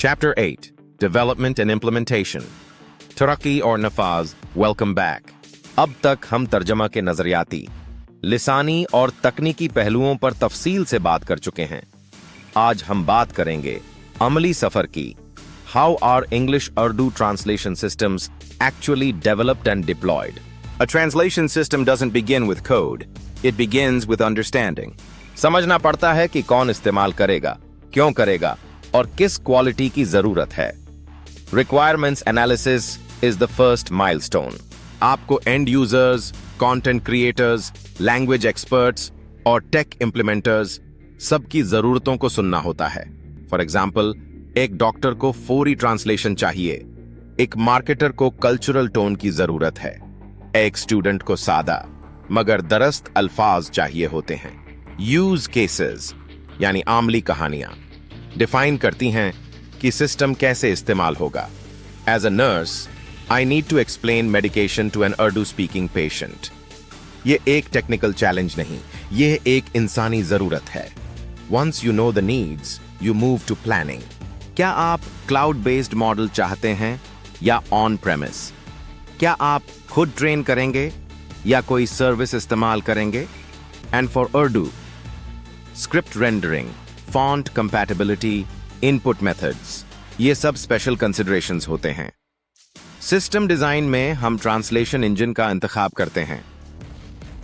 Chapter 8 Development and Implementation तरक्की और नफाज welcome back. अब तक हम तर्जमा के नजरियाती, लिसानी और तकनीकी पहलुओं पर तफसील से बात कर चुके हैं। आज हम बात करेंगे अमली सफर की। How are English Urdu translation systems actually developed and deployed? A translation system doesn't begin with code. It begins with understanding. समझना पड़ता है कि कौन इस्तेमाल करेगा, क्यों करेगा और किस क्वालिटी की जरूरत है। Requirements analysis is the first milestone. आपको end users, content creators, language experts और tech implementers सबकी जरूरतों को सुनना होता है। For example, एक डॉक्टर को फौरी ट्रांसलेशन चाहिए, एक मार्केटर को कल्चरल टोन की जरूरत है, एक स्टूडेंट को सादा मगर दरस्त अल्फाज चाहिए होते हैं। यूज केसेस यानी आमली कहानियां डिफाइन करती हैं कि सिस्टम कैसे इस्तेमाल होगा। As a nurse, I need to explain medication to an Urdu speaking patient. ये एक टेक्निकल चैलेंज नहीं, ये एक इंसानी जरूरत है। Once you know the needs, you move to planning. क्या आप क्लाउड बेस्ड मॉडल चाहते हैं या ऑन प्रेमिस? क्या आप खुद ट्रेन करेंगे या कोई सर्विस इस्तेमाल करेंगे? And for Urdu, script rendering, font compatibility, input methods, ये सब स्पेशल कंसिडरेशंस होते हैं। सिस्टम डिजाइन में हम ट्रांसलेशन इंजन का इंतखाब करते हैं।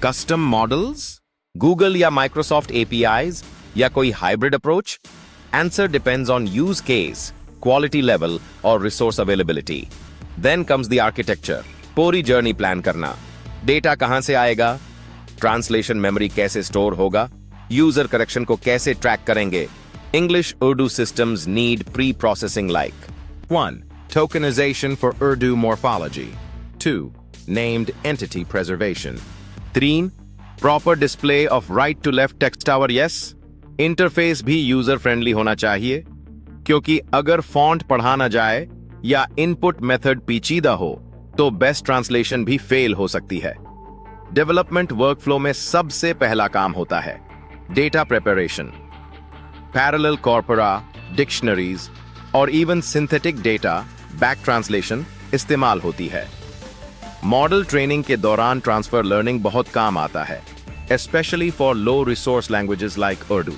कस्टम मॉडल्स, गूगल या माइक्रोसॉफ्ट एपीआईज या कोई hybrid approach? Answer depends on use case, quality level और resource availability. Then comes the architecture. पूरी जर्नी प्लान करना। डेटा कहां से आएगा? ट्रांसलेशन मेमोरी कैसे स्टोर होगा? यूजर करेक्शन को कैसे ट्रैक करेंगे? English Urdu systems need pre-processing like 1. Tokenization for Urdu morphology. 2. Named entity preservation. 3. Proper display of right to left text tower yes. Interface भी यूजर फ्रेंडली होना चाहिए, क्योंकि अगर फॉन्ट पढ़ा ना जाए या इनपुट मेथड पेचीदा हो तो बेस्ट ट्रांसलेशन भी फेल हो सकती है। डेवलपमेंट वर्कफ्लो में सबसे पहला काम होता है डेटा प्रिपरेशन। पैरेलल कॉर्परा, डिक्शनरीज और even synthetic data back translation इस्तेमाल होती है। मॉडल ट्रेनिंग के दौरान ट्रांसफर लर्निंग बहुत काम आता है, especially for low-resource languages like Urdu.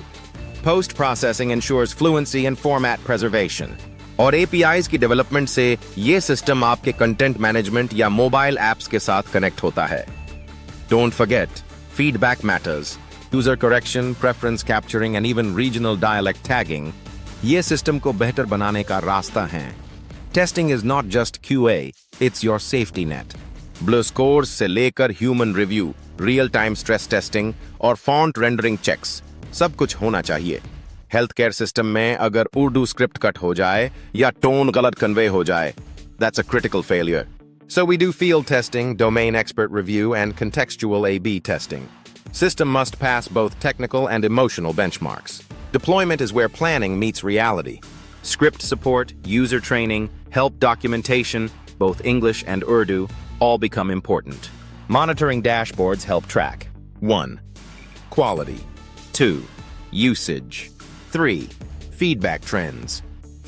Post-processing ensures fluency and format preservation. और APIs की डेवलपमेंट से ये सिस्टम आपके कंटेंट मैनेजमेंट या मोबाइल एप्स के साथ कनेक्ट होता है। Don't forget, feedback matters. User correction, preference capturing and even regional dialect tagging ये सिस्टम को बेहतर बनाने का रास्ता है। Testing is not just QA, it's your safety net. Blue scores से लेकर human review, real time stress testing और फॉन्ट रेंडरिंग चेक्स सब कुछ होना चाहिए। हेल्थ केयर सिस्टम में अगर उर्दू स्क्रिप्ट कट हो जाए या टोन गलत कन्वे हो जाए, that's a critical failure. So we do field testing, domain expert review, and contextual A/B testing. System must pass both technical and emotional benchmarks. Deployment is where planning meets reality. Script support, user training, help documentation, both English and Urdu, all become important. Monitoring dashboards help track 1. Quality 2. Usage 3. Feedback trends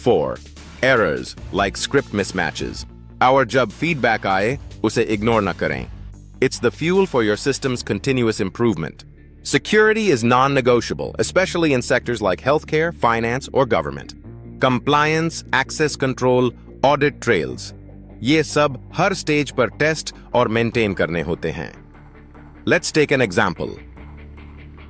4. Errors like script mismatches. और जब feedback आए, उसे ignore न करें. It's the fuel for your system's continuous improvement. Security is non-negotiable, especially in sectors like healthcare, finance, or government. Compliance, access control, audit trails. ये सब हर stage पर test और मेंटेन करने होते हैं। Let's take an example.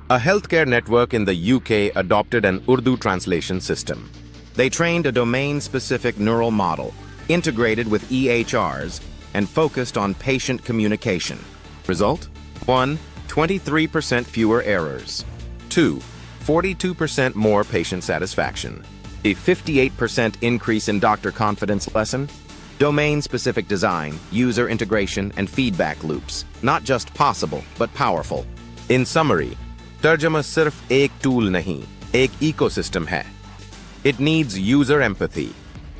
A healthcare network in the UK adopted an Urdu translation system. They trained a domain-specific neural model, integrated with EHRs, and focused on patient communication. Result? 1. 23% fewer errors. 2. 42% more patient satisfaction. A 58% increase in doctor confidence lesson. Domain-specific design, user integration, and feedback loops. Not just possible, but powerful. In summary, तर्जमा सिर्फ एक tool नहीं, एक ecosystem है. It needs user empathy,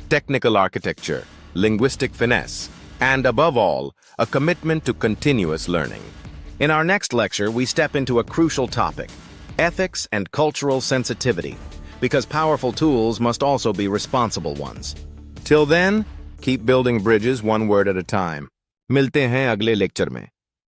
technical architecture, linguistic finesse, and above all, a commitment to continuous learning. In our next lecture, we step into a crucial topic, ethics and cultural sensitivity. because powerful tools must also be responsible ones. Till then, keep building bridges one word at a time. मिलते हैं अगले lecture में.